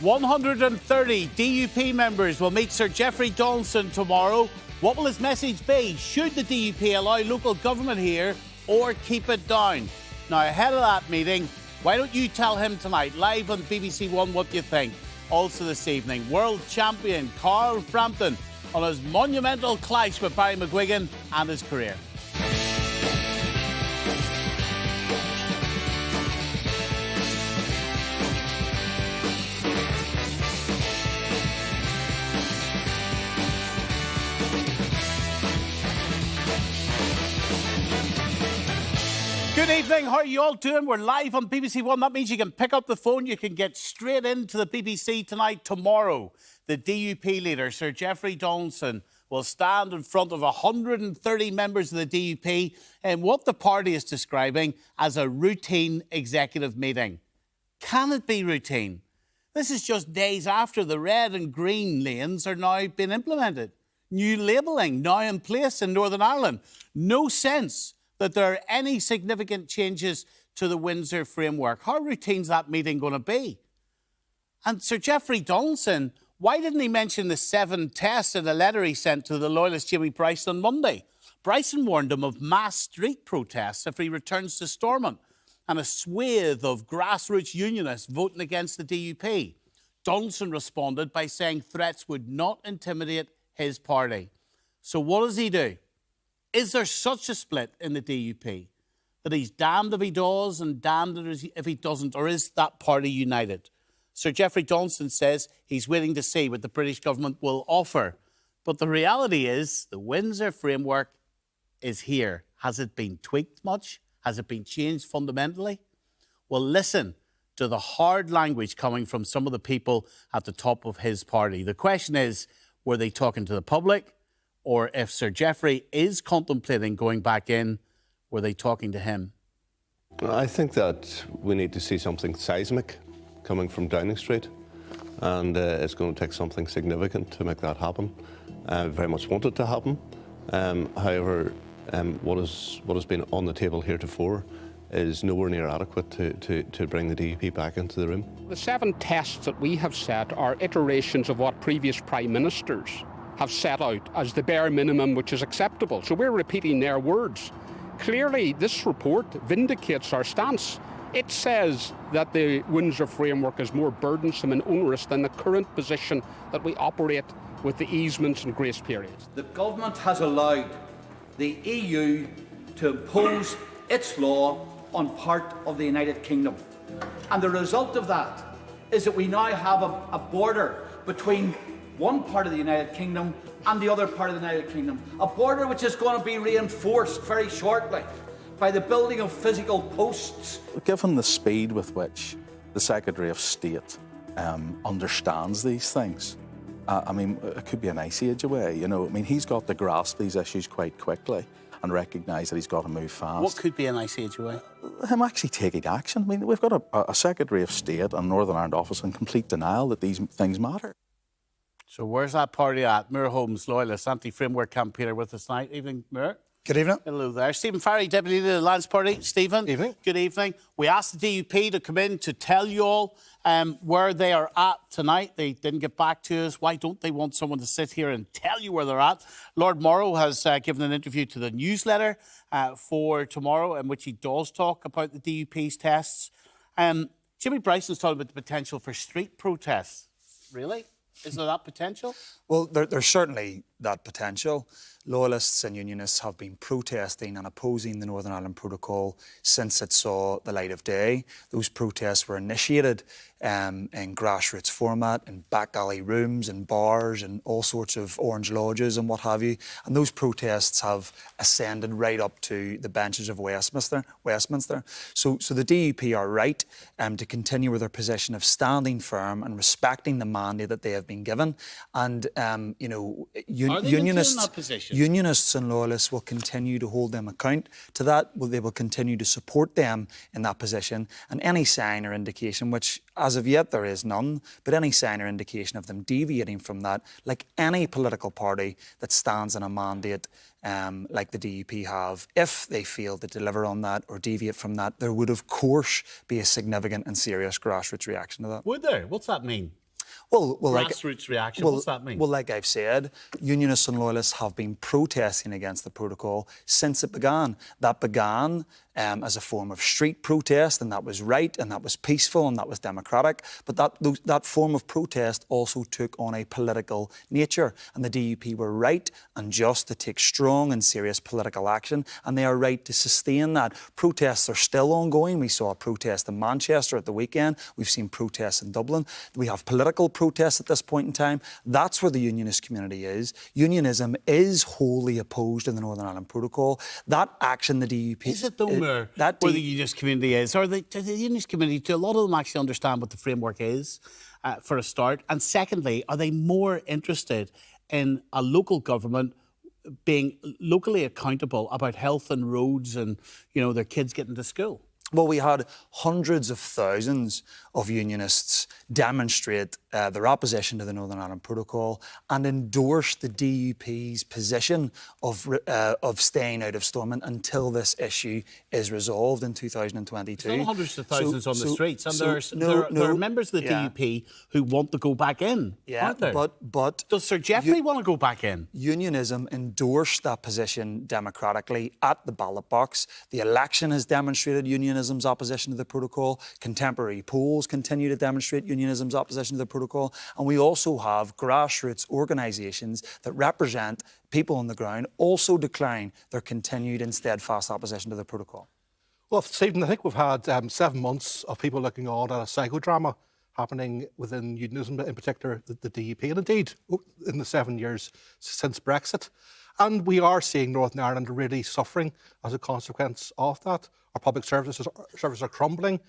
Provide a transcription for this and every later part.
130 DUP members will meet Sir Geoffrey Donaldson tomorrow. What will his message be? Should the DUP allow local government here or keep it down? Now, ahead of that meeting, why don't you tell him tonight, live on BBC One, what you think? Also this evening, world champion Carl Frampton on his monumental clash with Barry McGuigan and his career. Good evening, how are you all doing? We're live on BBC One. That means you can pick up the phone, you can get straight into the BBC tonight. Tomorrow, the DUP leader, Sir Geoffrey Donaldson, will stand in front of 130 members of the DUP in what the party is describing as a routine executive meeting. Can it be routine? This is just days after the red and green lanes are now being implemented. New labelling now in place in Northern Ireland. No sense that there are any significant changes to the Windsor framework. How routine is that meeting going to be? And Sir Geoffrey Donaldson, why didn't he mention the 7 tests in a letter he sent to the Loyalist Jimmy Bryson on Monday? Bryson warned him of mass street protests if he returns to Stormont and a swathe of grassroots unionists voting against the DUP. Donaldson responded by saying threats would not intimidate his party. So what does he do? Is there such a split in the DUP that he's damned if he does and damned if he doesn't, or is that party united? Sir Geoffrey Donaldson says he's waiting to see what the British government will offer. But the reality is the Windsor framework is here. Has it been tweaked much? Has it been changed fundamentally? Well, listen to the hard language coming from some of the people at the top of his party. The question is, were they talking to the public? Or if Sir Geoffrey is contemplating going back in, were they talking to him? I think that we need to see something seismic coming from Downing Street, and it's going to take something significant to make that happen. I very much want it to happen. However, what has been on the table heretofore is nowhere near adequate to bring the DUP back into the room. The 7 tests that we have set are iterations of what previous Prime Ministers have set out as the bare minimum which is acceptable. So we're repeating their words. Clearly, this report vindicates our stance. It says that the Windsor framework is more burdensome and onerous than the current position that we operate with the easements and grace periods. The government has allowed the EU to impose its law on part of the United Kingdom. And the result of that is that we now have a border between one part of the United Kingdom and the other part of the United Kingdom. A border which is going to be reinforced very shortly by the building of physical posts. Given the speed with which the Secretary of State understands these things, I mean, it could be an ice age away, you know. I mean, he's got to grasp these issues quite quickly and recognise that he's got to move fast. What could be an ice age away? Him actually taking action. I mean, we've got a Secretary of State and Northern Ireland office in complete denial that these things matter. So where's that party at? Muir Holmes, Loyalist, anti-framework campaigner with us tonight. Evening, Muir. Good evening. Hello there. Stephen Farry, Deputy Leader of the Alliance Party. Stephen. Evening. Good evening. We asked the DUP to come in to tell you all where they are at tonight. They didn't get back to us. Why don't they want someone to sit here and tell you where they're at? Lord Morrow has given an interview to the newsletter for tomorrow in which he does talk about the DUP's tests. Jimmy Bryson's talking about the potential for street protests. Really? Is there that potential? Well, there's certainly that potential. Loyalists and Unionists have been protesting and opposing the Northern Ireland Protocol since it saw the light of day. Those protests were initiated in grassroots format, in back alley rooms, in bars, and all sorts of orange lodges and what have you. And those protests have ascended right up to the benches of Westminster. So the DUP are right to continue with their position of standing firm and respecting the mandate that they have been given. And Unionists and Loyalists will continue to hold them account to that. They will continue to support them in that position. And any sign or indication, which as of yet there is none, but any sign or indication of them deviating from that, like any political party that stands in a mandate like the DUP have, if they fail to deliver on that or deviate from that, there would of course be a significant and serious grassroots reaction to that. Would there? What's that mean? Well, grassroots reaction. What's that mean? Well, like I've said, Unionists and Loyalists have been protesting against the protocol since it began. That began as a form of street protest, and that was right, and that was peaceful, and that was democratic. But that form of protest also took on a political nature, and the DUP were right and just to take strong and serious political action, and they are right to sustain that. Protests are still ongoing. We saw a protest in Manchester at the weekend. We've seen protests in Dublin. We have political protests at this point in time. That's where the unionist community is. Unionism is wholly opposed to the Northern Ireland Protocol. That action, the DUP... Is it though, where the unionist community is? Or the unionist community, do a lot of them actually understand what the framework is, for a start? And secondly, are they more interested in a local government being locally accountable about health and roads and, you know, their kids getting to school? Well, we had hundreds of thousands of unionists demonstrate their opposition to the Northern Ireland Protocol and endorse the DUP's position of staying out of Stormont until this issue is resolved in 2022. There's not hundreds of thousands on the streets, and there are members of the DUP who want to go back in, aren't there? But does Sir Geoffrey want to go back in? Unionism endorsed that position democratically at the ballot box. The election has demonstrated unionism's opposition to the protocol. Contemporary polls continue to demonstrate unionism's opposition to the protocol. And we also have grassroots organisations that represent people on the ground also declaring their continued and steadfast opposition to the protocol. Well, Stephen, I think we've had 7 months of people looking on at a psychodrama happening within unionism, in particular the DUP, and indeed in the 7 years since Brexit. And we are seeing Northern Ireland really suffering as a consequence of that. Our public services are crumbling.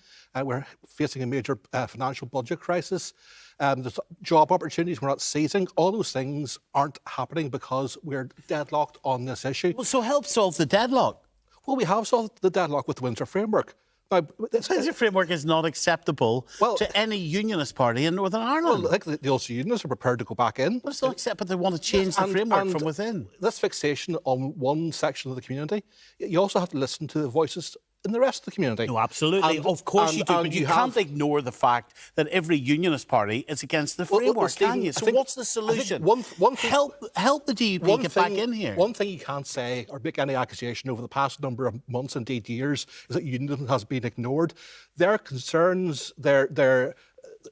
We're facing a major financial budget crisis. There's job opportunities we're not seizing. All those things aren't happening because we're deadlocked on this issue. Well, so help solve the deadlock. Well, we have solved the deadlock with the Windsor Framework. Now, the Windsor Framework is not acceptable to any unionist party in Northern Ireland. Well, I think the Ulster Unionists are prepared to go back in. Well, it's not acceptable. They want to change the framework from within. This fixation on one section of the community, you also have to listen to the voices in the rest of the community. No, absolutely. Of course you do, but you can't ignore the fact that every unionist party is against the framework, can you? So what's the solution? Help the DUP get back in here. One thing you can't say or make any accusation over the past number of months, indeed years, is that unionism has been ignored. Their concerns, their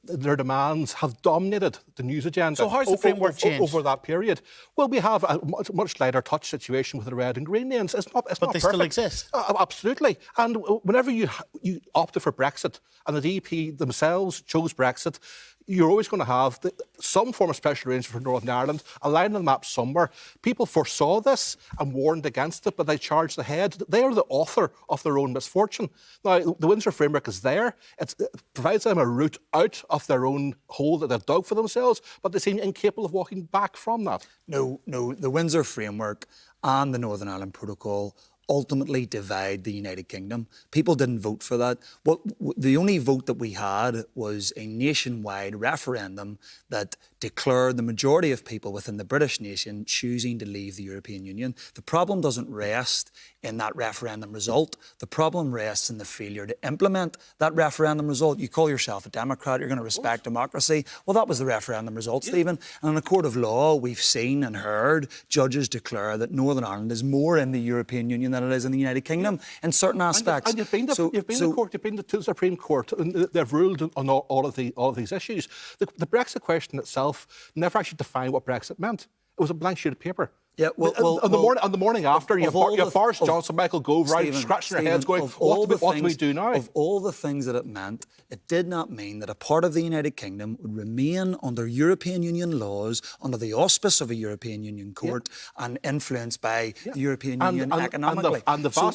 demands have dominated the news agenda. So how's the framework changed over that period? Well, we have a much lighter touch situation with the red and green lanes. It's not but not they perfect. still exist. Absolutely. And whenever you opted for Brexit and the DUP themselves chose Brexit, you're always going to have some form of special arrangement for Northern Ireland, a line on the map somewhere. People foresaw this and warned against it, but they charged ahead. They are the author of their own misfortune. Now, the Windsor Framework is there. It provides them a route out of their own hole that they've dug for themselves, but they seem incapable of walking back from that. No, the Windsor Framework and the Northern Ireland Protocol ultimately divide the United Kingdom. People didn't vote for that. The only vote that we had was a nationwide referendum that declared the majority of people within the British nation choosing to leave the European Union. The problem doesn't rest in that referendum result. The problem rests in the failure to implement that referendum result. You call yourself a Democrat, you're going to respect democracy. Well, that was the referendum result, Stephen. And in a court of law, we've seen and heard judges declare that Northern Ireland is more in the European Union than it is in the United Kingdom in certain aspects. And you've been to court, you've been to the Supreme Court, and they've ruled on all of these issues. The Brexit question itself never actually defined what Brexit meant. It was a blank sheet of paper. Yeah, on the morning after, you have Boris Johnson, Michael Gove, right, scratching their heads going, what do we do now? Of all the things that it meant, it did not mean that a part of the United Kingdom would remain under European Union laws, under the auspice of a European Union court, and influenced by the European Union economically.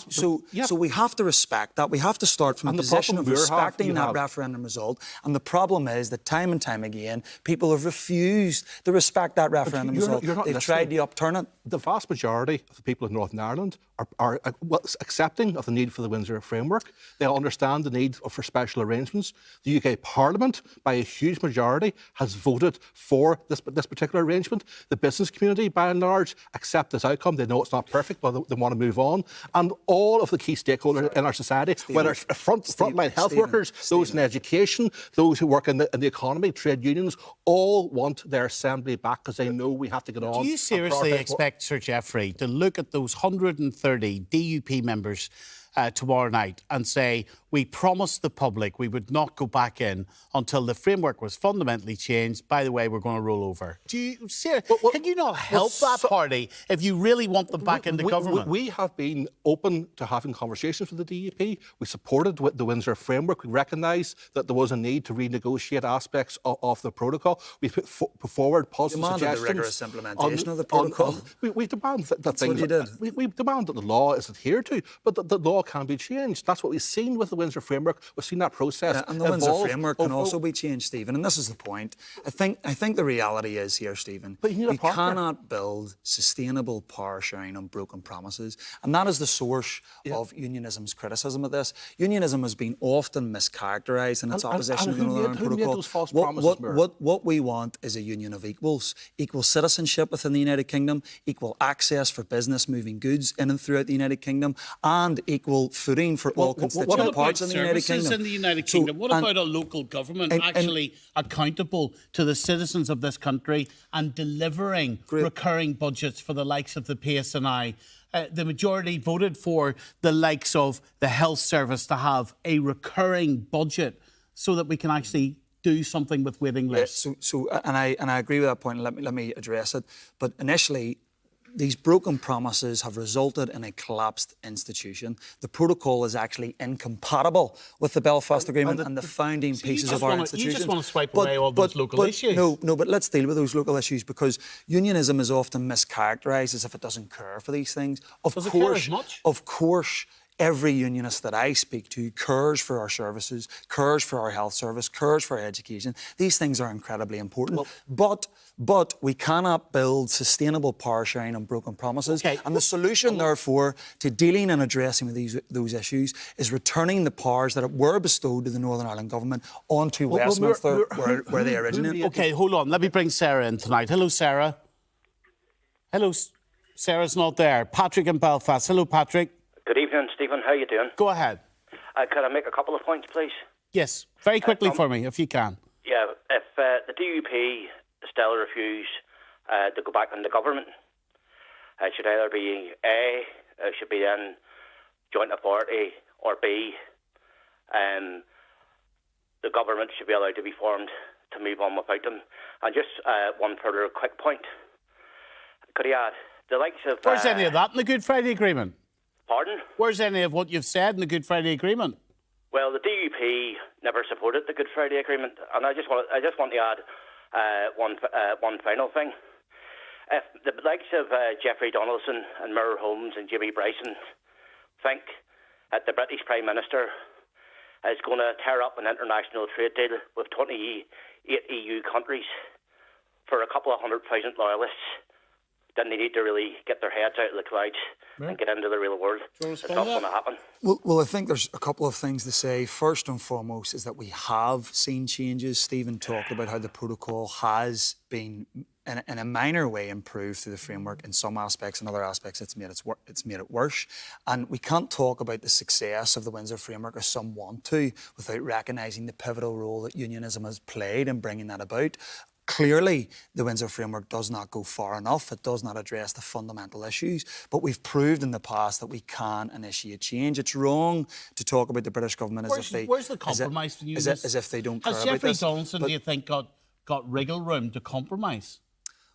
So we have to respect that. We have to start from a position of respecting that referendum result. And the problem is that time and time again, people have refused to respect that referendum result. They've tried to upturn it. the vast majority of the people of Northern Ireland are accepting of the need for the Windsor framework. They understand the need for special arrangements. The UK Parliament, by a huge majority, has voted for this particular arrangement. The business community, by and large, accept this outcome. They know it's not perfect, but they want to move on. And all of the key stakeholders in our society, whether it's frontline health workers, those in education, those who work in the economy, trade unions, all want their assembly back because they know we have to get on. Do you seriously expect Sir Geoffrey to look at those 130 DUP members tomorrow night and say, we promised the public we would not go back in until the framework was fundamentally changed. By the way, we're going to roll over. Can you not help that party if you really want them back in the government? We have been open to having conversations with the DUP. We supported the Windsor framework. We recognise that there was a need to renegotiate aspects of the protocol. We put forward positive suggestions. The rigorous implementation of the protocol. We demand that things. What you did. We demand that the law is adhered to, but the law can be changed. That's what we've seen with the Windsor framework. We've seen that process. Yeah, and the Windsor framework can also be changed, Stephen. And this is the point. I think the reality is here, Stephen. But you cannot build sustainable power sharing on broken promises, and that is the source of unionism's criticism of this. Unionism has been often mischaracterised in its opposition to the Northern Ireland Protocol. Those false promises, what we want is a union of equals: equal citizenship within the United Kingdom, equal access for business moving goods in and throughout the United Kingdom, and equal footing for all constituent parts of the United Kingdom. In the United Kingdom? What about a local government actually accountable to the citizens of this country and delivering recurring budgets for the likes of the PSNI? The majority voted for the likes of the health service to have a recurring budget so that we can actually do something with waiting lists. And I agree with that point. Let me address it. But initially, these broken promises have resulted in a collapsed institution. The protocol is actually incompatible with the Belfast Agreement and the founding pieces of our institutions. You just want to swipe away all those local issues. No, but let's deal with those local issues, because unionism is often mischaracterised as if it doesn't care for these things. Does it care as much? Of course. Every unionist that I speak to cares for our services, cares for our health service, cares for our education. These things are incredibly important. But we cannot build sustainable power sharing on broken promises. Okay. And the solution, therefore, to dealing and addressing those issues is returning the powers that were bestowed to the Northern Ireland Government onto Westminster, where they originate. OK, hold on. Let me bring Sarah in tonight. Hello, Sarah. Hello. Sarah's not there. Patrick in Belfast. Hello, Patrick. Good evening, Stephen. How are you doing? Go ahead. Could I make a couple of points, please? Yes, very quickly for me, if you can. Yeah, if the DUP still refuse to go back in the government, it should either be A, it should be then joint authority, or B, the government should be allowed to be formed to move on without them. And just one further quick point. Could I add, the likes of... Where's any of that in the Good Friday Agreement? Pardon? Where's any of what you've said in the Good Friday Agreement? Well, the DUP never supported the Good Friday Agreement, and I just want to add one final thing. If the likes of Jeffrey Donaldson and Mirror Holmes and Jimmy Bryson think that the British Prime Minister is going to tear up an international trade deal with 28 EU countries for a couple of 100,000 loyalists, then they need to really get their heads out of the clouds and get into the real world. It's not going to happen. Well, I think there's a couple of things to say. First and foremost is that we have seen changes. Stephen talked about how the protocol has been, in a minor way, improved through the framework in some aspects. In other aspects, it's made it worse. And we can't talk about the success of the Windsor framework, as some want to, without recognising the pivotal role that unionism has played in bringing that about. Clearly, the Windsor framework does not go far enough. It does not address the fundamental issues. But we've proved in the past that we can initiate change. It's wrong to talk about the British government as if they... Where's the compromise for you? As if they don't care about this. Has Jeffrey Donaldson, do you think, got wriggle room to compromise?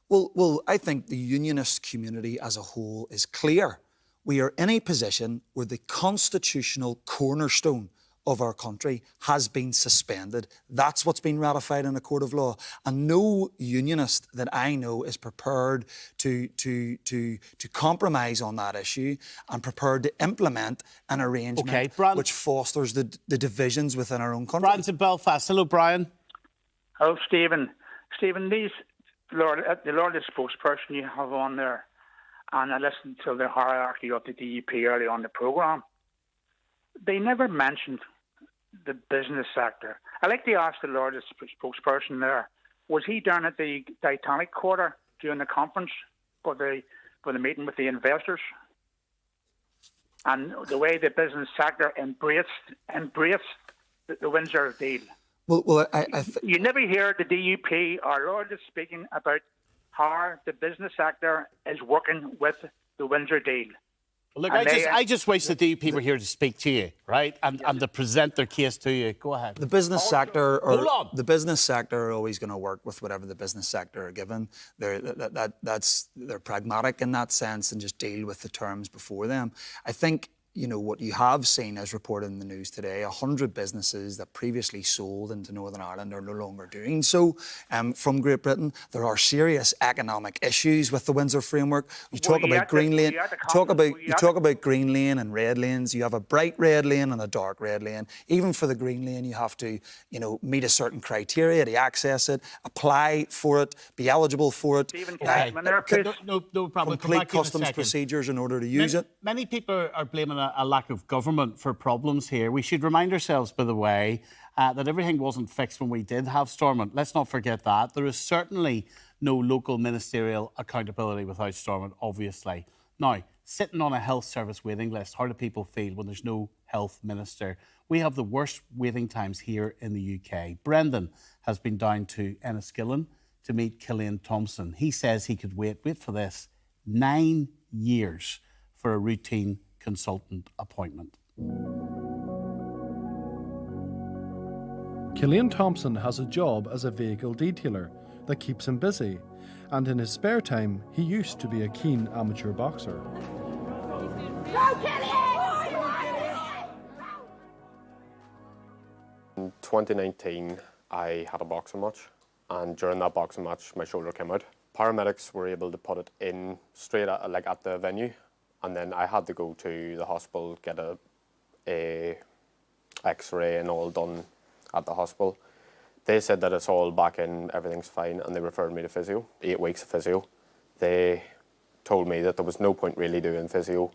Well, I think the unionist community as a whole is clear. We are in a position where the constitutional cornerstone of our country has been suspended. That's what's been ratified in a court of law. And no unionist that I know is prepared to compromise on that issue and prepared to implement an arrangement which fosters the divisions within our own country. Brian's in Belfast. Hello, Brian. Hello, Stephen. Stephen, the Loyalist spokesperson you have on there, and I listened to the hierarchy of the DUP early on the programme. They never mentioned the business sector. I like to ask the Loyalist spokesperson there, was he down at the Titanic Quarter during the conference for the meeting with the investors? And the way the business sector embraced the Windsor deal. Well, you never hear the DUP or Loyalists speaking about how the business sector is working with the Windsor deal. Look, I just wish the DUP were here to speak to you, right, and to present their case to you. Go ahead. The business sector, the business sector are always going to work with whatever the business sector are given. They're pragmatic in that sense and just deal with the terms before them. I think, you know, what you have seen as reported in the news today, 100 businesses that previously sold into Northern Ireland are no longer doing so from Great Britain. There are serious economic issues with the Windsor framework. You talk about green lane, you talk about green lane and red lanes. You have a bright red lane and a dark red lane. Even for the green lane, you have to, you know, meet a certain criteria to access it, apply for it, be eligible for it. No problem. Complete customs procedures in order to use it. Many people are blaming a lack of government for problems here. We should remind ourselves, by the way, that everything wasn't fixed when we did have Stormont. Let's not forget that. There is certainly no local ministerial accountability without Stormont, obviously. Now, sitting on a health service waiting list, how do people feel when there's no health minister? We have the worst waiting times here in the UK. Brendan has been down to Enniskillen to meet Cillian Thompson. He says he could wait for this, 9 years for a routine consultant appointment. Cillian Thompson has a job as a vehicle detailer that keeps him busy, and in his spare time, he used to be a keen amateur boxer. In 2019, I had a boxing match, and during that boxing match, my shoulder came out. Paramedics were able to put it in straight at the venue, and then I had to go to the hospital, get a X-ray and all done at the hospital. They said that it's all back in, everything's fine, and they referred me to physio, 8 weeks of physio. They told me that there was no point really doing physio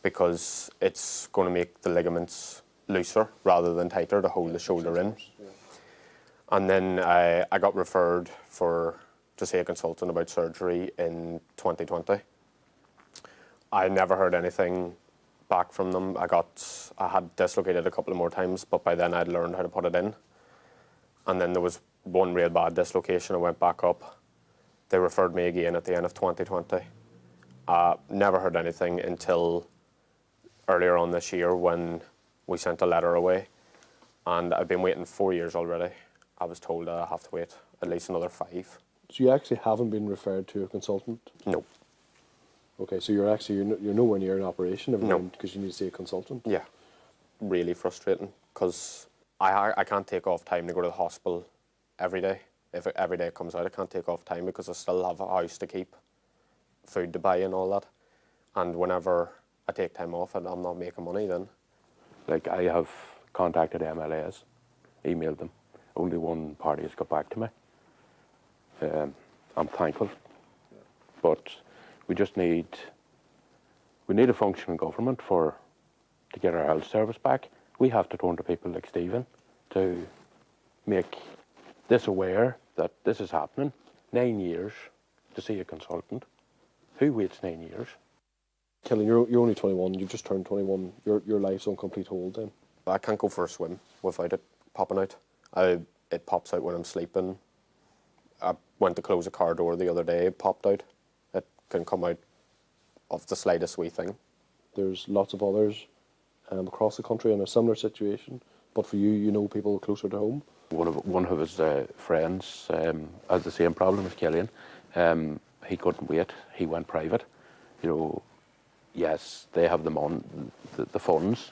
because it's going to make the ligaments looser rather than tighter to hold the shoulder in. And then I got referred to see a consultant about surgery in 2020. I never heard anything back from them. I had dislocated a couple of more times, but by then I'd learned how to put it in. And then there was one real bad dislocation. I went back up. They referred me again at the end of 2020. Never heard anything until earlier on this year when we sent a letter away. And I've been waiting 4 years already. I was told I have to wait at least another 5. So you actually haven't been referred to a consultant? No. Okay, so you're nowhere near an operation no. Because you need to see a consultant? Yeah, really frustrating because I can't take off time to go to the hospital every day. If every day it comes out, I can't take off time because I still have a house to keep, food to buy and all that. And whenever I take time off, I'm not making money then. Like, I have contacted MLAs, emailed them. Only one party has got back to me. I'm thankful, but we need a functioning government to get our health service back. We have to turn to people like Stephen to make this aware that this is happening. 9 years to see a consultant. Who waits 9 years? Cillian, you're only 21. You've just turned 21. Your life's on complete hold then. I can't go for a swim without it popping out. It pops out when I'm sleeping. I went to close a car door the other day, it popped out. It can come out of the slightest wee thing. There's lots of others across the country in a similar situation, but for you, you know people closer to home. One of his friends has the same problem as Cillian. He couldn't wait. He went private. You know, yes, they have the funds.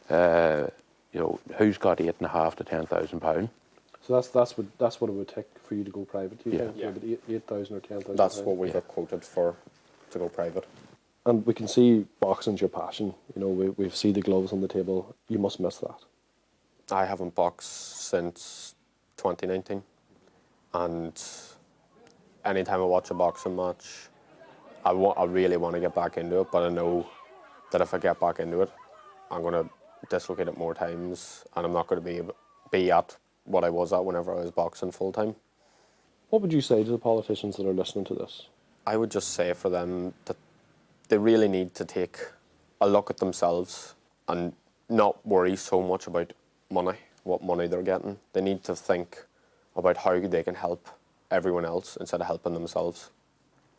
You know, who's got £8,500 to £10,000? So that's what it would take for you to go private. Do you think? Yeah. About 8,000 or 10,000. That's what we got quoted for to go private. And we can see boxing's your passion. You know, we see the gloves on the table. You must miss that. I haven't boxed since 2019, and anytime I watch a boxing match, I really want to get back into it, but I know that if I get back into it, I'm going to dislocate it more times, and I'm not going to be at what I was at whenever I was boxing full time. What would you say to the politicians that are listening to this? I would just say for them that they really need to take a look at themselves and not worry so much about money, what money they're getting. They need to think about how they can help everyone else instead of helping themselves.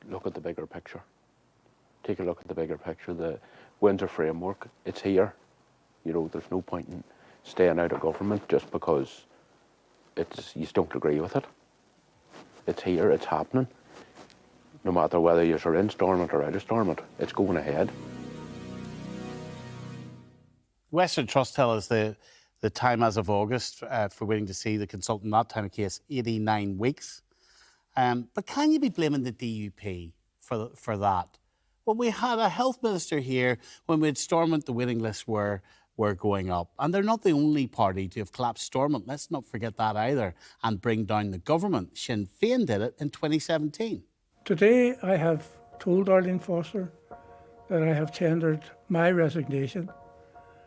Look at the bigger picture. Take a look at the bigger picture. The Windsor framework, it's here. You know, there's no point in staying out of government just because you don't agree with it. It's here, it's happening. No matter whether you're in Stormont or out of Stormont, it's going ahead. Western Trust tell us the time as of August for waiting to see the consultant, that time of case, 89 weeks. But can you be blaming the DUP for that? Well, we had a health minister here when we had Stormont, the waiting lists were going up. And they're not the only party to have collapsed Stormont. Let's not forget that either. And bring down the government. Sinn Féin did it in 2017. Today I have told Arlene Foster that I have tendered my resignation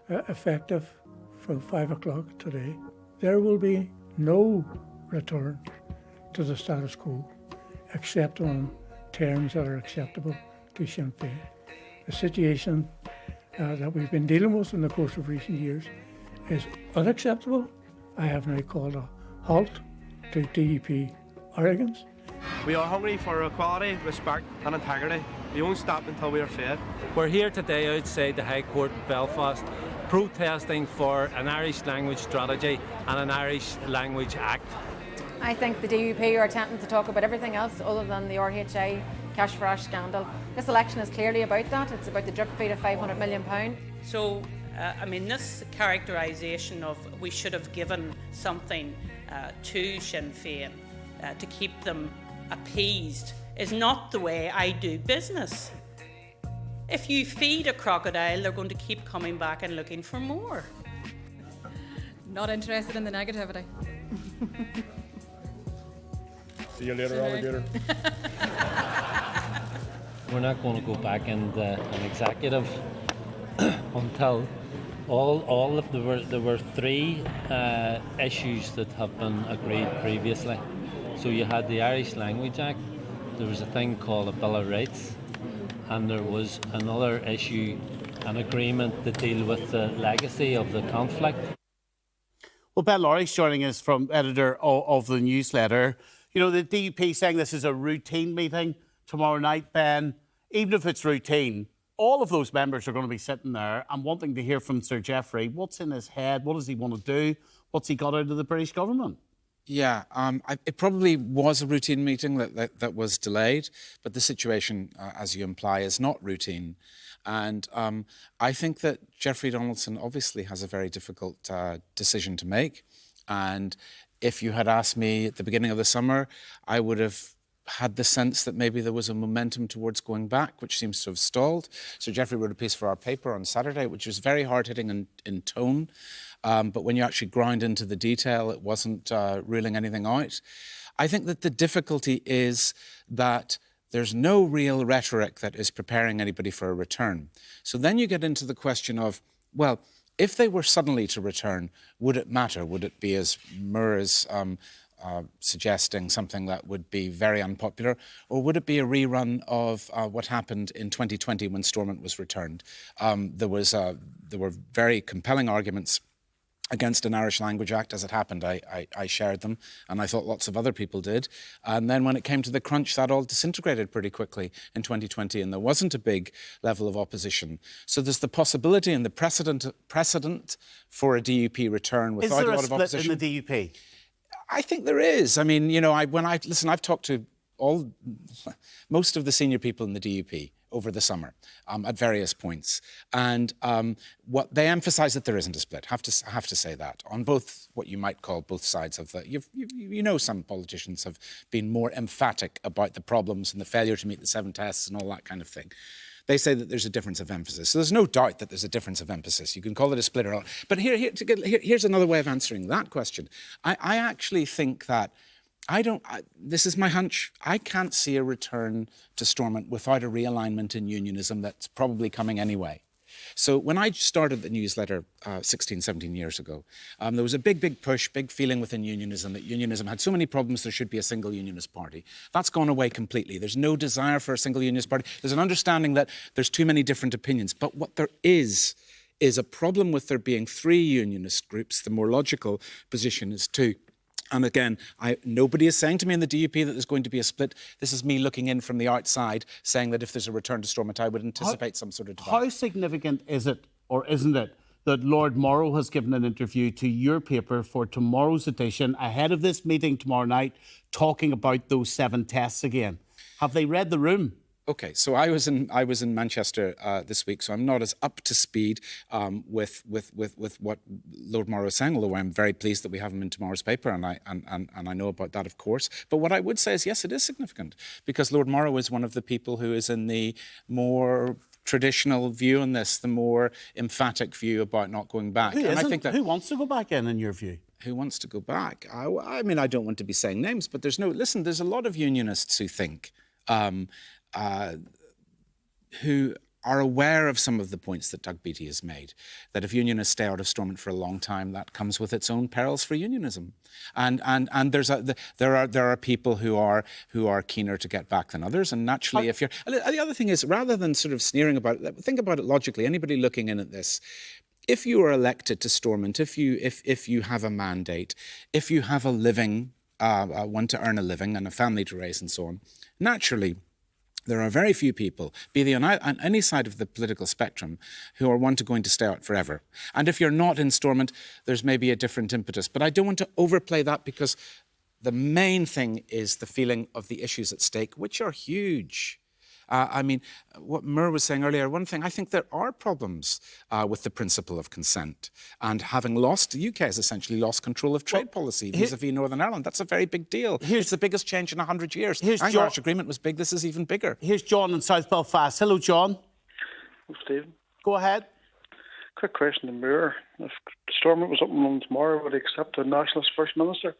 effective from 5 o'clock today. There will be no return to the status quo except on terms that are acceptable to Sinn Féin. The situation that we've been dealing with in the course of recent years is unacceptable. I have now called a halt to DUP arrogance. We are hungry for equality, respect and integrity. We won't stop until we are fed. We're here today outside the High Court in Belfast protesting for an Irish language strategy and an Irish language act. I think the DUP are attempting to talk about everything else other than the RHA cash for ash scandal. This election is clearly about that. It's about the drip feed of £500 million. So, I mean, this characterisation of we should have given something to Sinn Féin to keep them appeased is not the way I do business. If you feed a crocodile, they're going to keep coming back and looking for more. Not interested in the negativity. See you later, alligator. We're not going to go back into an executive until all of there were three issues that have been agreed previously. So you had the Irish Language Act, there was a thing called a Bill of Rights, and there was another issue, an agreement to deal with the legacy of the conflict. Well, Ben Laurie's joining us, from editor of the newsletter. You know, the DUP saying this is a routine meeting tomorrow night, Ben. Even if it's routine, all of those members are going to be sitting there and wanting to hear from Sir Geoffrey. What's in his head? What does he want to do? What's he got out of the British government? Yeah, it probably was a routine meeting that was delayed, but the situation, as you imply, is not routine. And I think that Geoffrey Donaldson obviously has a very difficult decision to make. And if you had asked me at the beginning of the summer, I would have had the sense that maybe there was a momentum towards going back, which seems to have stalled. So Geoffrey wrote a piece for our paper on Saturday, which was very hard-hitting in tone. But when you actually grind into the detail, it wasn't ruling anything out. I think that the difficulty is that there's no real rhetoric that is preparing anybody for a return. So then you get into the question of, well, if they were suddenly to return, would it matter? Would it be, as Moore is suggesting, something that would be very unpopular? Or would it be a rerun of what happened in 2020 when Stormont was returned? There were very compelling arguments against an Irish Language Act. As it happened, I shared them, and I thought lots of other people did. And then when it came to the crunch, that all disintegrated pretty quickly in 2020, and there wasn't a big level of opposition. So there's the possibility and the precedent for a DUP return without a lot of opposition. Is there a split in the DUP? I think there is. I mean, you know, I've talked to most of the senior people in the DUP over the summer at various points, and what they emphasise that there isn't a split. Have to say that on both what you might call both sides of the. You know, some politicians have been more emphatic about the problems and the failure to meet the 7 tests and all that kind of thing. They say that there's a difference of emphasis. So there's no doubt that there's a difference of emphasis. You can call it a split or not. But here's another way of answering that question. I actually think that This is my hunch. I can't see a return to Stormont without a realignment in unionism that's probably coming anyway. So when I started the newsletter 16, 17 years ago, there was a big push, big feeling within unionism that unionism had so many problems there should be a single unionist party. That's gone away completely. There's no desire for a single unionist party. There's an understanding that there's too many different opinions. But what there is a problem with there being 3 unionist groups. The more logical position is 2. And again, nobody is saying to me in the DUP that there's going to be a split. This is me looking in from the outside, saying that if there's a return to Stormont, I would anticipate some sort of divide. How significant is it, or isn't it, that Lord Morrow has given an interview to your paper for tomorrow's edition, ahead of this meeting tomorrow night, talking about those 7 tests again? Have they read the room? Okay, so I was in Manchester this week, so I'm not as up to speed with what Lord Morrow is saying. Although I'm very pleased that we have him in tomorrow's paper, and I know about that, of course. But what I would say is, yes, it is significant, because Lord Morrow is one of the people who is in the more traditional view on this, the more emphatic view about not going back. Who wants to go back in your view? Who wants to go back? I mean, I don't want to be saying names, but there's a lot of unionists who think. Who are aware of some of the points that Doug Beattie has made, that if unionists stay out of Stormont for a long time, that comes with its own perils for unionism. And there are people who are keener to get back than others, and naturally, if you're... The other thing is, rather than sort of sneering about it, think about it logically. Anybody looking in at this, if you are elected to Stormont, if you have a mandate, if you have a living, one to earn a living and a family to raise and so on, naturally, there are very few people, be they on any side of the political spectrum, who are going to stay out forever. And if you're not in Stormont, there's maybe a different impetus. But I don't want to overplay that, because the main thing is the feeling of the issues at stake, which are huge. I mean, what Mur was saying earlier, one thing, I think there are problems with the principle of consent. And having lost, the UK has essentially lost control of trade policy vis-a-vis Northern Ireland. That's a very big deal. It's the biggest change in 100 years. The Irish Agreement was big. This is even bigger. Here's John in South Belfast. Hello, John. Hello, Stephen. Go ahead. Quick question to Muir. If Stormont was up on tomorrow, would he accept a nationalist First Minister?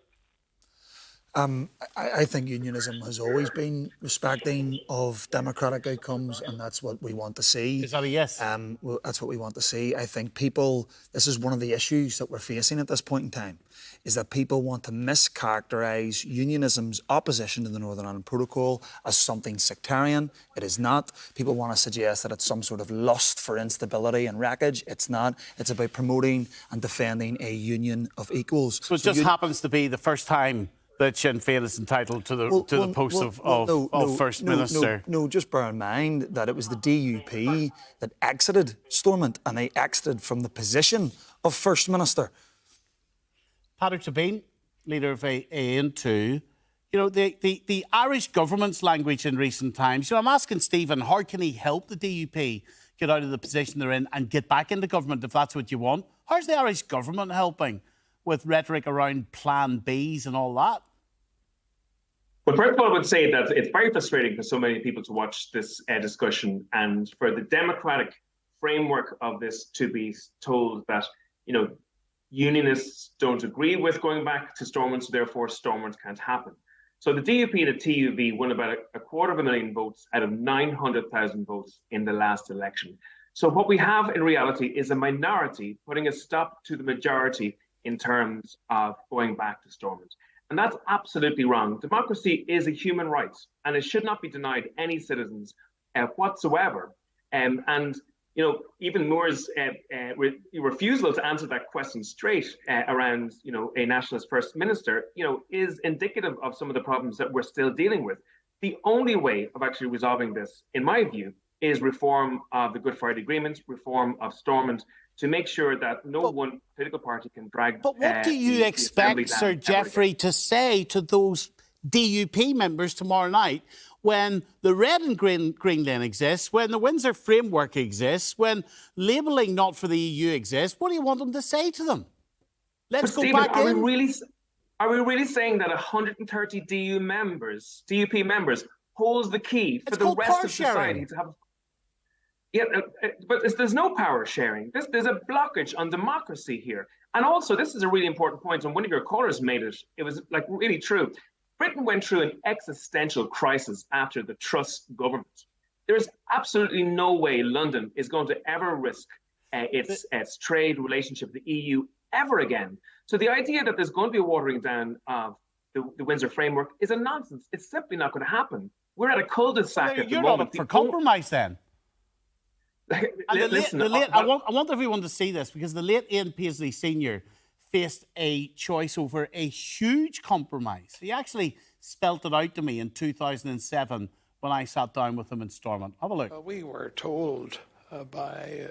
I think unionism has always been respecting of democratic outcomes, and that's what we want to see. Is that a yes? Well, that's what we want to see. I think this is one of the issues that we're facing at this point in time, is that people want to mischaracterise unionism's opposition to the Northern Ireland Protocol as something sectarian. It is not. People want to suggest that it's some sort of lust for instability and wreckage. It's not. It's about promoting and defending a union of equals. So it just happens to be the first time that Sinn Féin is entitled to the post of First Minister. No, just bear in mind that it was the DUP that exited Stormont, and they exited from the position of First Minister. Patrick Sabine, leader of AN2, you know, the Irish government's language in recent times, you know, I'm asking Stephen, how can he help the DUP get out of the position they're in and get back into government if that's what you want? How's the Irish government helping with rhetoric around Plan Bs and all that? Well, first of all, I would say that it's very frustrating for so many people to watch this discussion, and for the democratic framework of this to be told that, you know, unionists don't agree with going back to Stormont, so therefore Stormont can't happen. So the DUP and the TUV won about 250,000 votes out of 900,000 votes in the last election. So what we have in reality is a minority putting a stop to the majority in terms of going back to Stormont. And that's absolutely wrong. Democracy is a human right, and it should not be denied any citizens whatsoever. And you know, even Moore's refusal to answer that question straight around, you know, a nationalist First Minister, you know, is indicative of some of the problems that we're still dealing with. The only way of actually resolving this, in my view, is reform of the Good Friday Agreement, reform of Stormont, to make sure that one political party can drag... But what do you expect Sir Geoffrey to say to those DUP members tomorrow night when the red and green lane exists, when the Windsor framework exists, when labelling not for the EU exists? What do you want them to say to them? Let's go Stephen, back in. Are we really saying that 130 DUP members, holds the key for the rest of society to have... Yeah, but there's no power sharing. There's a blockage on democracy here. And also, this is a really important point, and one of your callers made it. It was like really true. Britain went through an existential crisis after the Truss government. There is absolutely no way London is going to ever risk its trade relationship with the EU ever again. So the idea that there's going to be a watering down of the Windsor framework is a nonsense. It's simply not going to happen. We're at a cul-de-sac at the You're moment. not up for compromise then. Listen, I want everyone to see this, because the late Ian Paisley Sr. faced a choice over a huge compromise. He actually spelt it out to me in 2007 when I sat down with him in Stormont. Have a look. We were told by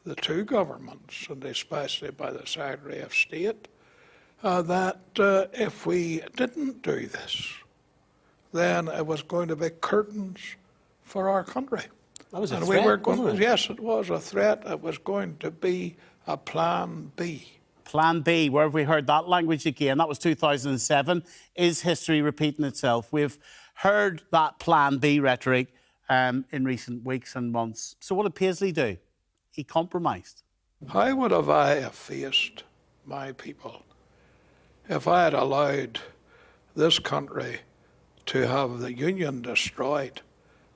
the two governments, and especially by the Secretary of State, that if we didn't do this, then it was going to be curtains for our country. That was a and threat, we were going, wasn't it? Yes, it was a threat. It was going to be a plan B. Plan B, where have we heard that language again? That was 2007. Is history repeating itself? We've heard that Plan B rhetoric in recent weeks and months. So what did Paisley do? He compromised. How would have I faced my people if I had allowed this country to have the Union destroyed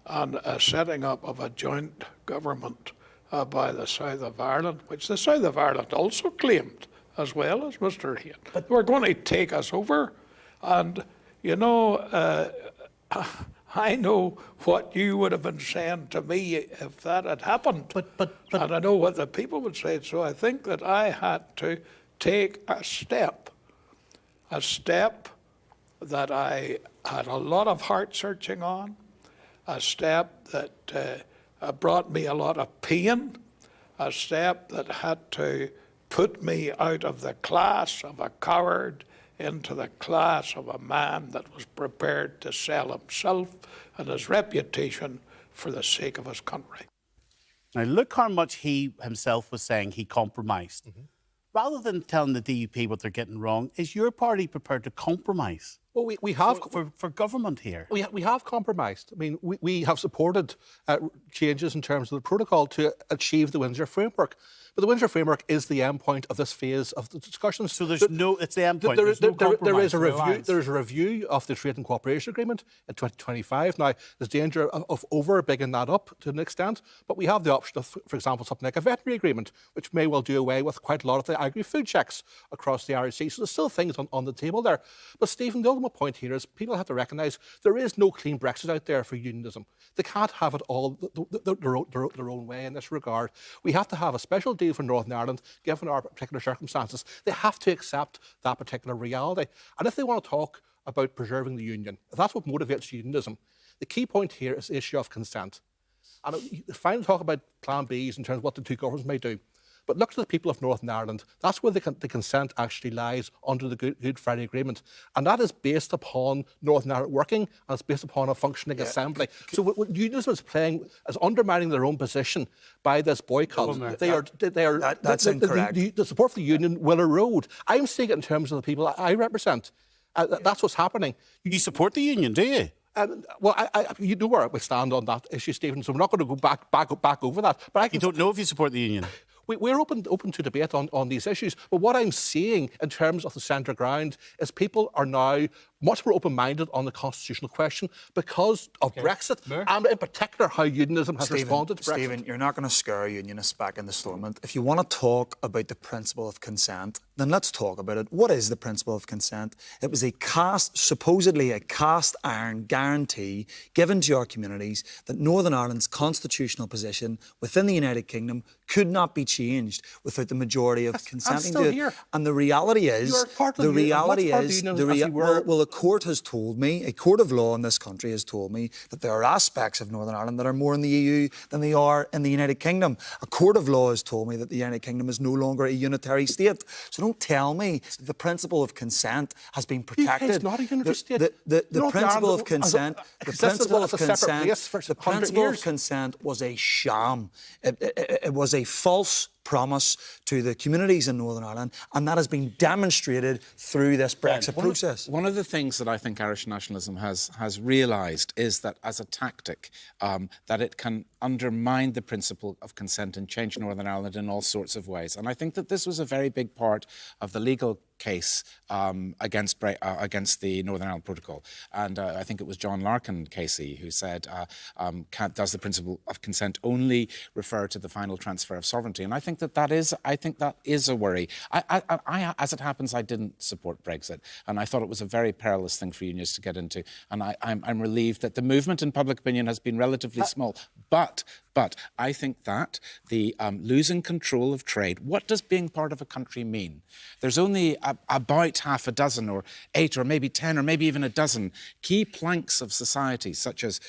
and a setting up of a joint government by the South of Ireland, which the South of Ireland also claimed, as well as Mr. Hayne. But they were going to take us over. And, you know, I know what you would have been saying to me if that had happened. And I know what the people would say. So I think that I had to take a step that I had a lot of heart searching on, a step that brought me a lot of pain, a step that had to put me out of the class of a coward into the class of a man that was prepared to sell himself and his reputation for the sake of his country. Now, look how much he himself was saying he compromised. Rather than telling the DUP what they're getting wrong, is your party prepared to compromise? Well, we have for government here. We have compromised. I mean, we have supported changes in terms of the protocol to achieve the Windsor framework. But the Windsor framework is the end point of this phase of the discussions. So it's the end point. There is a review. There is a review of the Trade and Cooperation Agreement in 2025. Now, there's danger of over-bigging that up to an extent, but we have the option of, for example, something like a veterinary agreement, which may well do away with quite a lot of the agri-food checks across the Irish Sea. So there's still things on the table there. But Stephen, the ultimate point here is people have to recognise there is no clean Brexit out there for unionism. They can't have it all their own way in this regard. We have to have a special deal for Northern Ireland, given our particular circumstances. They have to accept that particular reality. And if they want to talk about preserving the union, if that's what motivates unionism, the key point here is the issue of consent. And it's fine to talk about Plan Bs in terms of what the two governments may do. But look to the people of Northern Ireland. That's where the consent actually lies under the Good Friday Agreement. And that is based upon Northern Ireland working, and it's based upon a functioning assembly. So what unionism is playing is undermining their own position by this boycott. That's incorrect. The support for the union will erode. I'm seeing it in terms of the people I represent. That's what's happening. You support the union, do you? Well, you know where we stand on that issue, Stephen, so we're not going to go back over that. But you don't know if you support the union? We're open to debate on these issues. But what I'm seeing in terms of the centre ground is people are now much more open-minded on the constitutional question because of Brexit, and in particular how unionism has responded to Brexit. Stephen, you're not going to scare unionists back in the Stormont. If you want to talk about the principle of consent, then let's talk about it. What is the principle of consent? It was supposedly a cast iron guarantee given to our communities that Northern Ireland's constitutional position within the United Kingdom could not be changed without the majority of consenting to it. Here. And the reality is, the court has told me, a court of law in this country has told me that there are aspects of Northern Ireland that are more in the EU than they are in the United Kingdom. A court of law has told me that the United Kingdom is no longer a unitary state. So don't tell me that the principle of consent has been protected. It's not a unitary state. The principle of consent, the principle of consent was a sham. It was a false promise to the communities in Northern Ireland, and that has been demonstrated through this Brexit process. One of the things that I think Irish nationalism has realised is that as a tactic, that it can undermine the principle of consent and change Northern Ireland in all sorts of ways. And I think that this was a very big part of the legal case against the Northern Ireland Protocol. And I think it was John Larkin, Casey, who said, does the principle of consent only refer to the final transfer of sovereignty? And I think that is a worry. I, as it happens, I didn't support Brexit, and I thought it was a very perilous thing for unions to get into. And I'm relieved that the movement in public opinion has been relatively small. But I think that the losing control of trade, what does being part of a country mean? There's only about half a dozen or 8 or maybe 10 or maybe even a dozen key planks of society, such as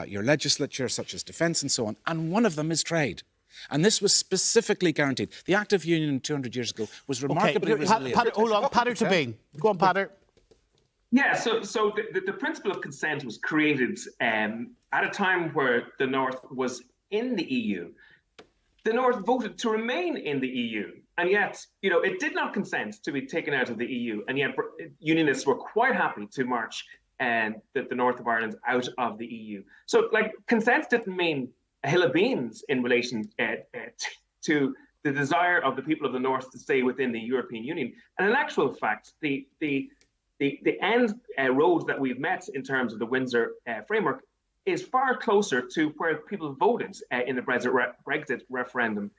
your legislature, such as defence and so on, and one of them is trade. And this was specifically guaranteed. The Act of Union 200 years ago was remarkably resilient. Hold on, Patter to Bean. Go on, Patter. Yeah, so the principle of consent was created at a time where the North was in the EU. The North voted to remain in the EU, and yet, it did not consent to be taken out of the EU, and yet unionists were quite happy to march the North of Ireland out of the EU. So, consent didn't mean a hill of beans in relation to the desire of the people of the North to stay within the European Union. And in actual fact, the end road that we've met in terms of the Windsor framework is far closer to where people voted in the Brexit referendum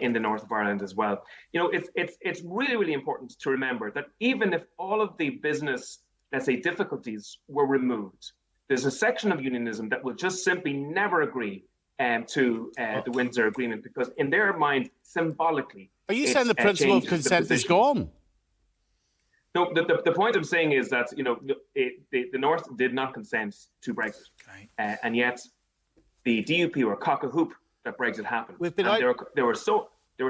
in the North of Ireland as well. It's really, really important to remember that even if all of the business, let's say, difficulties were removed, there's a section of unionism that will just simply never agree to the Windsor Agreement, because in their mind, symbolically... Are you saying the principle of consent is gone? No, the point I'm saying is that, the North did not consent to Brexit. Okay. And yet the DUP were cock-a-hoop that Brexit happened. They were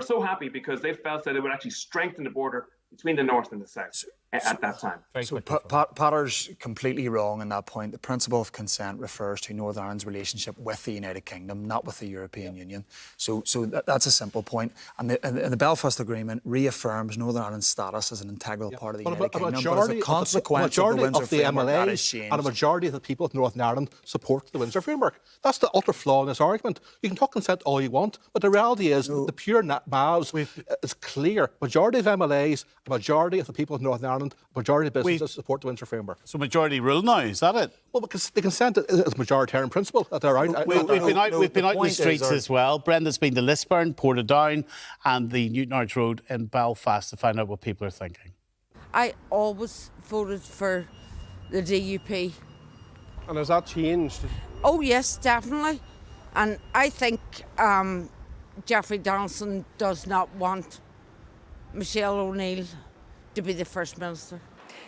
so happy because they felt that it would actually strengthen the border between the North and the South at that time. So Potter's completely wrong on that point. The principle of consent refers to Northern Ireland's relationship with the United Kingdom, not with the European Union. So that's a simple point. And the Belfast Agreement reaffirms Northern Ireland's status as an integral part of the United Kingdom. But as a consequence of the Windsor framework, that is changed. And a majority of the people of Northern Ireland support the Windsor framework. That's the utter flaw in this argument. You can talk consent all you want, but the reality is the pure maths is clear. Majority of MLAs, a majority of the people of Northern Ireland, a majority of businesses support the Windsor framework. So majority rule now, is that it? Well, because the consent is a majoritarian principle. We've been out in the streets as well. Brenda's been to Lisburn, Portadown and the Newton Arch Road in Belfast to find out what people are thinking. I always voted for the DUP. And has that changed? Oh yes, definitely. And I think Jeffrey Donaldson does not want Michelle O'Neill to be the First Minister.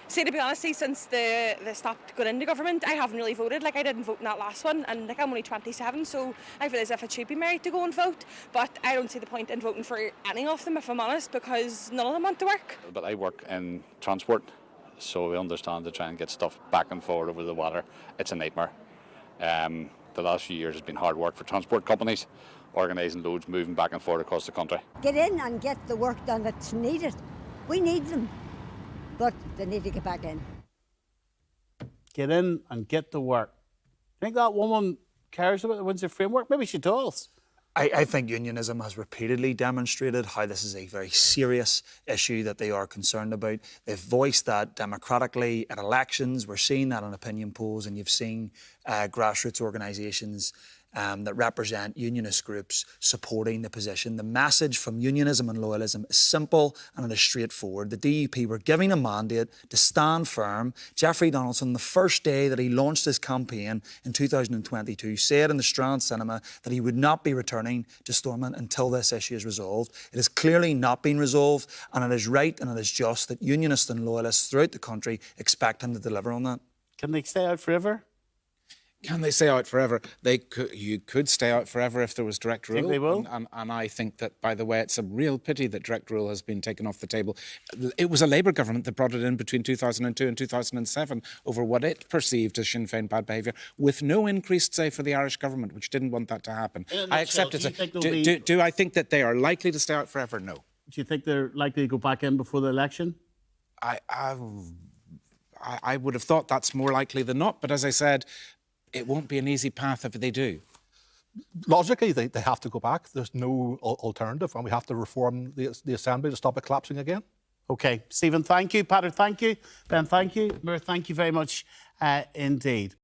See, to be honest, since they stopped going into government, I haven't really voted. I didn't vote in that last one, and I'm only 27, so I feel as if it should be married to go and vote. But I don't see the point in voting for any of them, if I'm honest, because none of them want to work. But I work in transport, so we understand to try and get stuff back and forward over the water. It's a nightmare. The last few years has been hard work for transport companies, organising loads, moving back and forth across the country. Get in and get the work done that's needed. We need them, but they need to get back in. Get in and get the work. Think that woman cares about the Windsor framework? Maybe she does. I think unionism has repeatedly demonstrated how this is a very serious issue that they are concerned about. They've voiced that democratically at elections. We're seeing that in opinion polls, and you've seen grassroots organisations that represent unionist groups supporting the position. The message from unionism and loyalism is simple and it is straightforward. The DUP were giving a mandate to stand firm. Jeffrey Donaldson, the first day that he launched his campaign in 2022, said in the Strand Cinema that he would not be returning to Stormont until this issue is resolved. It has clearly not been resolved, and it is right and it is just that unionists and loyalists throughout the country expect him to deliver on that. Can they stay out forever? Can they stay out forever? You could stay out forever if there was direct rule. Think they will? And I think that, by the way, it's a real pity that direct rule has been taken off the table. It was a Labour government that brought it in between 2002 and 2007 over what it perceived as Sinn Féin bad behaviour, with no increased say for the Irish government, which didn't want that to happen. I accept it. Do I think that they are likely to stay out forever? No. Do you think they're likely to go back in before the election? I would have thought that's more likely than not, but as I said, it won't be an easy path if they do. Logically, they have to go back. There's no alternative, and we have to reform the Assembly to stop it collapsing again. OK. Stephen, thank you. Patrick, thank you. Ben, thank you. Muir, thank you very much indeed.